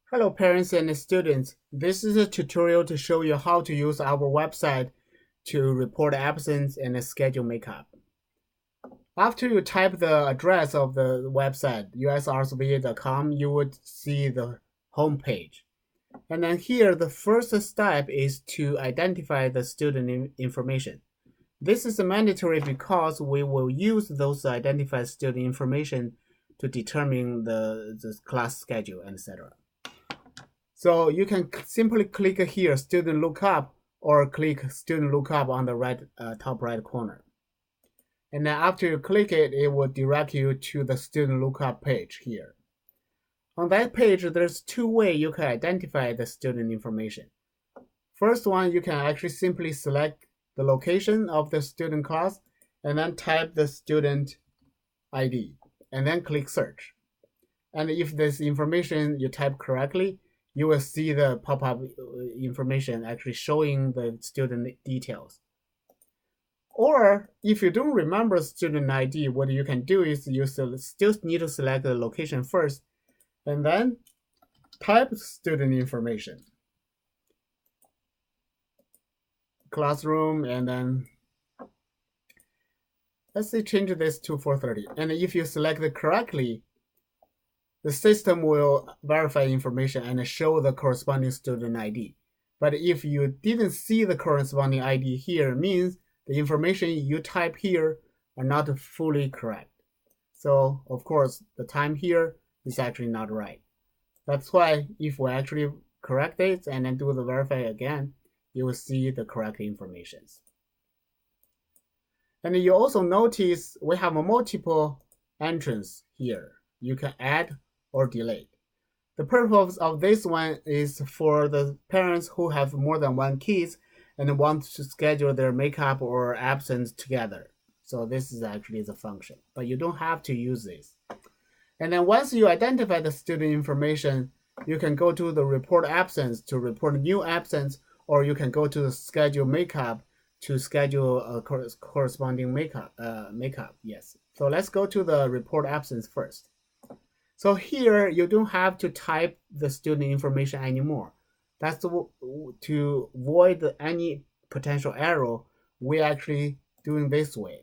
Hello parents and students, this is a tutorial to show you how to use our website to report absence and schedule makeup. After you type the address of the website, USArts.com, you would see the home page. And then here, the first step is to identify the student information. This is mandatory because we will use those identified student information to determine the class schedule, etc. So you can simply click here, student lookup, or click student lookup on the right top right corner. And then after you click it, it will direct you to the student lookup page here. On that page, there's two ways you can identify the student information. First one, you can actually simply select the location of the student class and then type the student ID and then click search. And if this information you type correctly, you will see the pop-up information actually showing the student details. Or if you don't remember student ID, what you can do is you still need to select the location first and then type student information. Classroom, and then let's say change this to 430. And if you select it correctly, the system will verify information and show the corresponding student ID. But if you didn't see the corresponding ID here, it means the information you type here are not fully correct. So of course, the time here is actually not right. That's why if we actually correct it and then do the verify again, you will see the correct information. And you also notice we have multiple entrance here. You can add or delete. The purpose of this one is for the parents who have more than one kids and want to schedule their makeup or absence together. So this is actually the function, but you don't have to use this. And then once you identify the student information, you can go to the report absence to report new absence, or you can go to the schedule makeup to schedule a corresponding makeup. Yes. So let's go to the report absence first. So here, you don't have to type the student information anymore. That's to avoid any potential error. We're actually doing this way.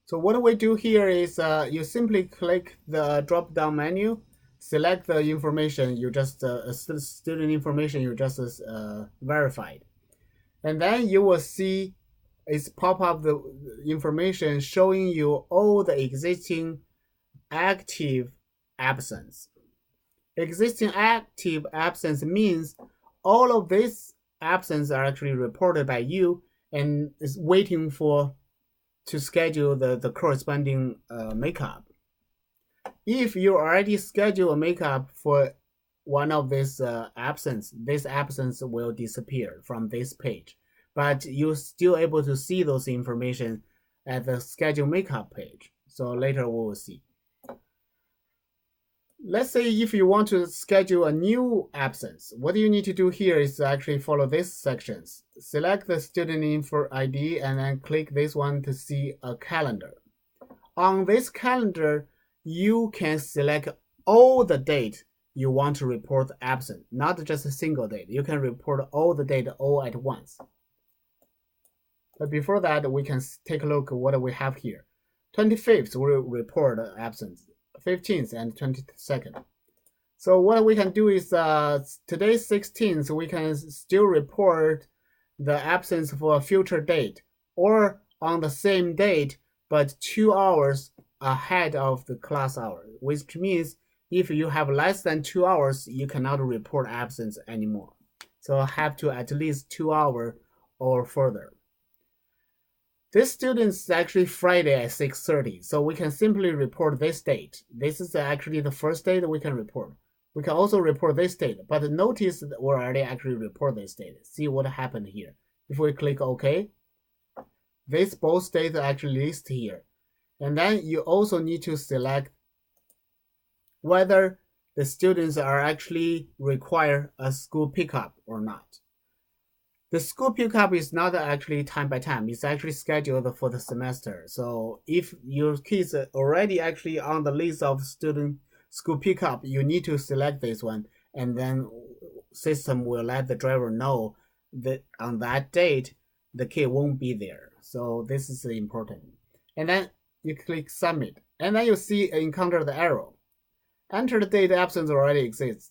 So what we do here is you simply click the drop-down menu, select the information you just student information you just verified, and then you will see it's pop up the information showing you all the existing active absence. Existing active absence means all of these absence are actually reported by you and is waiting to schedule the corresponding makeup. If you already schedule a makeup for one of these absence, this absence will disappear from this page, but you're still able to see those information at the schedule makeup page. So later we will see. Let's say if you want to schedule a new absence, what you need to do here is actually follow these sections. Select the student info ID and then click this one to see a calendar. On this calendar, you can select all the date you want to report absent, not just a single date. You can report all the date all at once. But before that, we can take a look at what we have here. 25th will report absence. 15th and 22nd. So what we can do is today's 16th, we can still report the absence for a future date or on the same date, but 2 hours ahead of the class hour, which means if you have less than 2 hours, you cannot report absence anymore. So have to at least 2 hours or further. This student is actually Friday at 6:30, so we can simply report this date. This is actually the first date we can report. We can also report this date, but notice that we already actually report this date. See what happened here. If we click OK, this both dates are actually listed here. And then you also need to select whether the students are actually require a school pickup or not. The school pickup is not actually time by time. It's actually scheduled for the semester. So if your kids are already actually on the list of student school pickup, you need to select this one and then system will let the driver know that on that date the kid won't be there. So this is important. And then you click submit, and then you see encounter the error. Enter the date absence already exists.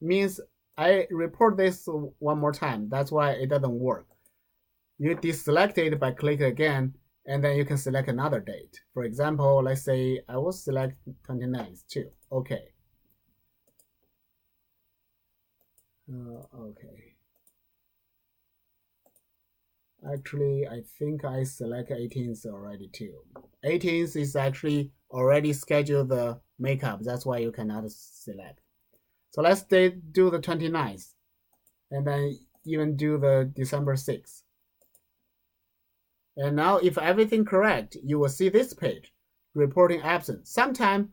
Means I report this one more time. That's why it doesn't work. You deselect it by clicking again, and then you can select another date. For example, let's say I will select 29th too. Okay. Okay. Actually, I think I select 18th already too. 18th is actually already scheduled the makeup. That's why you cannot select. So let's do the 29th, and then even do the December 6th. And now if everything correct, you will see this page, reporting absence. Sometimes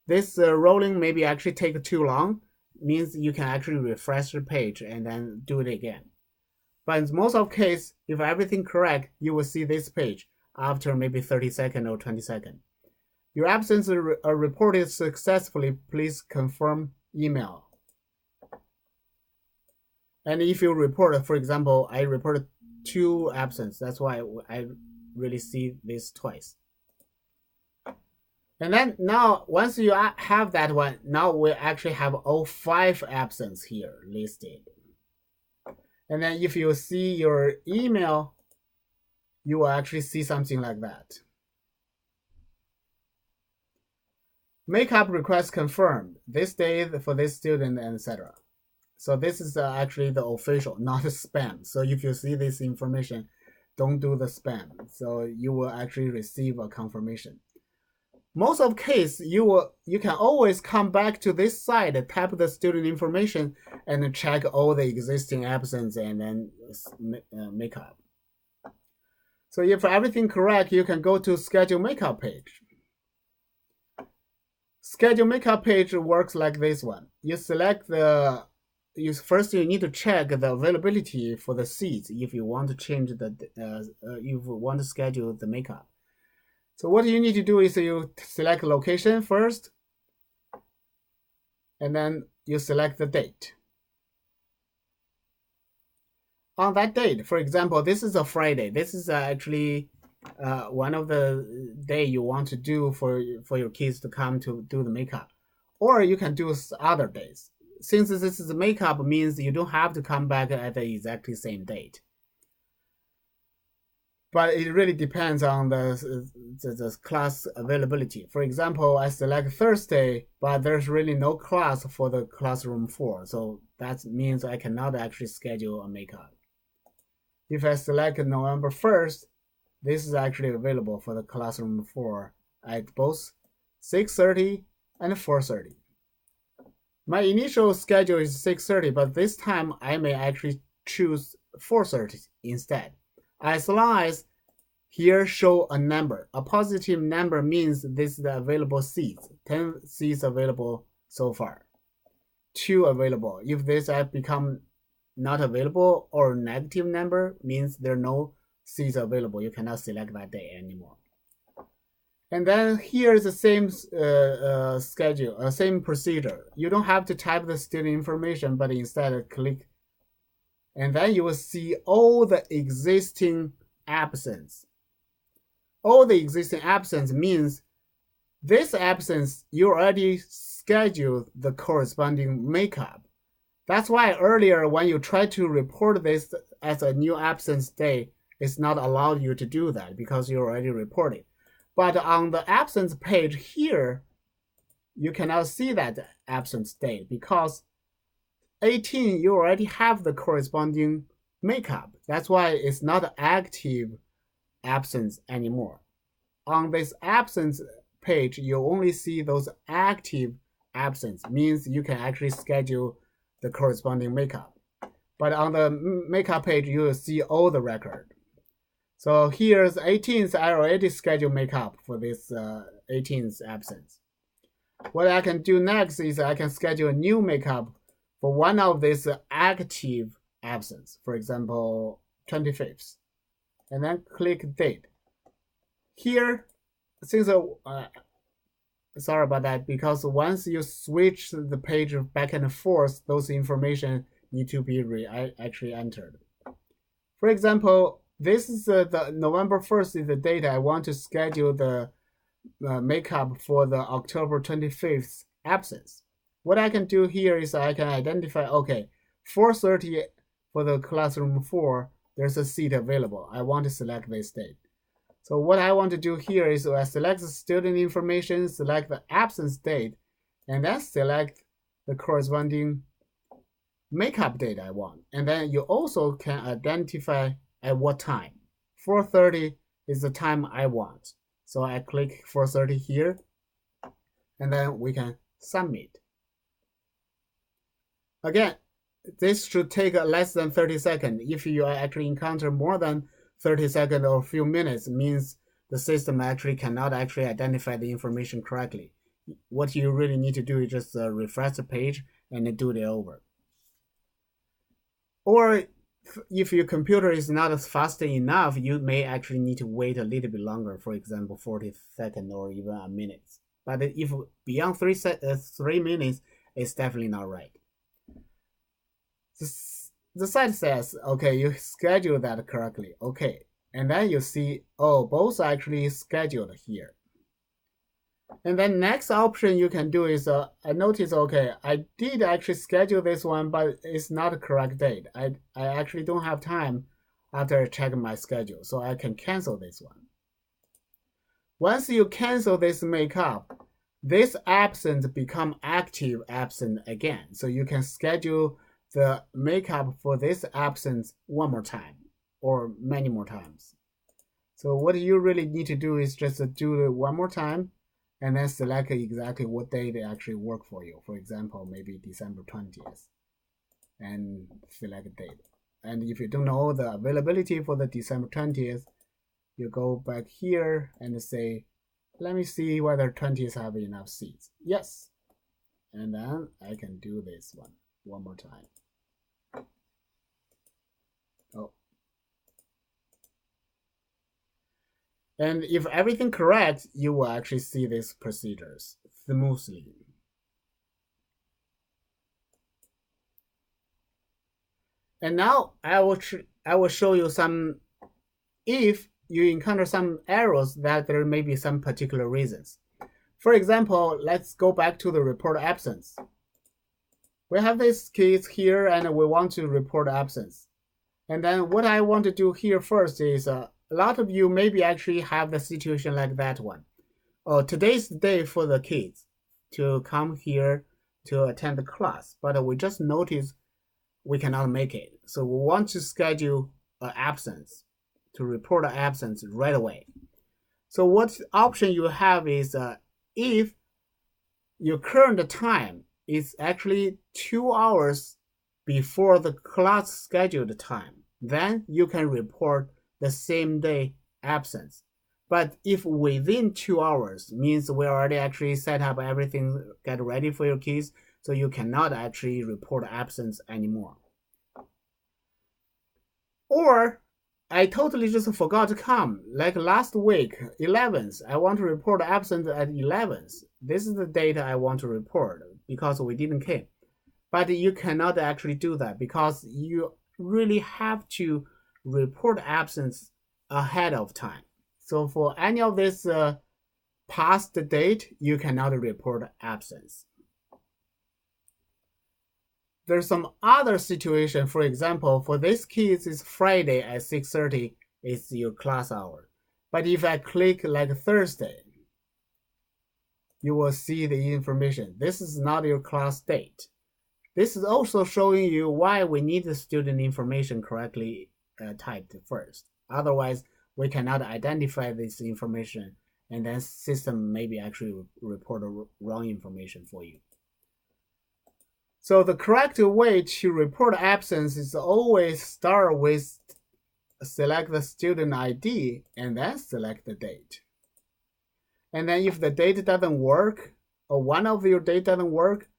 this rolling maybe actually take too long, means you can actually refresh the page and then do it again. But in most of case, if everything correct, you will see this page after maybe 30 seconds or 20 seconds. Your absence are reported successfully. Please confirm email. And if you report, for example, I reported 2 absence. That's why I really see this twice. And then now, once you have that one, now we actually have all 5 absence here listed. And then if you see your email, you will actually see something like that. Makeup request confirmed. This day for this student, etc. So this is actually the official, not a spam. So if you see this information, don't do the spam. So you will actually receive a confirmation. Most of case, you can always come back to this side, tap the student information, and check all the existing absence and then makeup. So if everything correct, you can go to schedule makeup page. Schedule makeup page works like this one. You select the first you need to check the availability for the seats if you want to change the if you want to schedule the makeup. So what you need to do is you select location first, and then you select the date. On that date, for example, this is a Friday. This is actually one of the day you want to do for your kids to come to do the makeup, or you can do other days. Since this is the makeup, means you don't have to come back at the exactly same date. But it really depends on the class availability. For example, I select Thursday, but there's really no class for the classroom 4. So that means I cannot actually schedule a makeup. If I select November 1st, this is actually available for the classroom 4 at both 6:30 and 4:30. My initial schedule is 6:30, but this time I may actually choose 4:30 instead. As long as here show a number. A positive number means this is the available seats. 10 seats available so far. 2 available. If this have become not available or negative number means there are no seats available. You cannot select that day anymore. And then here is the same schedule, same procedure. You don't have to type the student information, but instead click, and then you will see all the existing absence. All the existing absence means this absence you already scheduled the corresponding makeup. That's why earlier when you try to report this as a new absence day, it's not allowed you to do that because you already reported. But on the absence page here, you cannot see that absence date because 18 you already have the corresponding makeup. That's why it's not active absence anymore. On this absence page, you only see those active absence, means you can actually schedule the corresponding makeup. But on the makeup page, you will see all the record. So here's 18th, I already scheduled makeup for this 18th absence. What I can do next is I can schedule a new makeup for one of these active absence, for example, 25th, and then click date. Here, since sorry about that, because once you switch the page back and forth, those information need to be actually entered. For example, this is the November 1st is the date I want to schedule the makeup for the October 25th absence. What I can do here is I can identify, okay, 4:30 for the classroom 4, there's a seat available. I want to select this date. So what I want to do here is I select the student information, select the absence date, and then select the corresponding makeup date I want. And then you also can identify at what time. 4:30 is the time I want. So I click 4:30 here, and then we can submit. Again, this should take less than 30 seconds. If you actually encounter more than 30 seconds or a few minutes, means the system actually cannot actually identify the information correctly. What you really need to do is just refresh the page and do it over. Or if your computer is not fast enough, you may actually need to wait a little bit longer, for example, 40 seconds or even a minute. But if beyond 3 minutes, it's definitely not right. The site says, okay, you schedule that correctly. Okay. And then you see, oh, both are actually scheduled here. And then next option you can do is, I notice, okay, I did actually schedule this one, but it's not a correct date. I actually don't have time after checking my schedule, so I can cancel this one. Once you cancel this makeup, this absent become active absent again. So you can schedule the makeup for this absence one more time or many more times. So what you really need to do is just do it one more time and then select exactly what day they actually work for you. For example, maybe December 20th and select a date. And if you don't know the availability for the December 20th, you go back here and say, let me see whether 20th have enough seats. Yes. And then I can do this one more time. Oh. And if everything correct, you will actually see these procedures smoothly. And now I will show you some, if you encounter some errors, that there may be some particular reasons. For example, let's go back to the report absence. We have this case here and we want to report absence. And then what I want to do here first is, a lot of you maybe actually have the situation like that one. Oh, today's the day for the kids to come here to attend the class, but we just noticed we cannot make it. So we want to schedule an absence, to report an absence right away. So what option you have is, if your current time is actually 2 hours before the class scheduled time, then you can report the same day absence. But if within 2 hours, means we already actually set up everything, get ready for your kids, so you cannot actually report absence anymore. Or I totally just forgot to come. Like last week, 11th, I want to report absence at 11th. This is the date I want to report because we didn't came. But you cannot actually do that because you really have to report absence ahead of time. So for any of this past date, you cannot report absence. There's some other situation. For example, for this kids, it's Friday at 6:30 is your class hour. But if I click like Thursday, you will see the information. This is not your class date. This is also showing you why we need the student information correctly typed first. Otherwise, we cannot identify this information, and then system maybe actually report wrong information for you. So the correct way to report absence is always start with select the student ID and then select the date. And then if the date doesn't work, or one of your date doesn't work,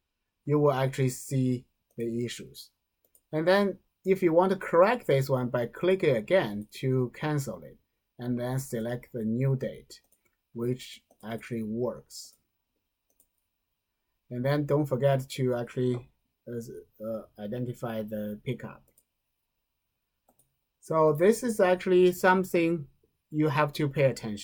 you will actually see the issues. And then if you want to correct this one, by clicking again to cancel it, and then select the new date, which actually works. And then don't forget to actually identify the pickup. So this is actually something you have to pay attention.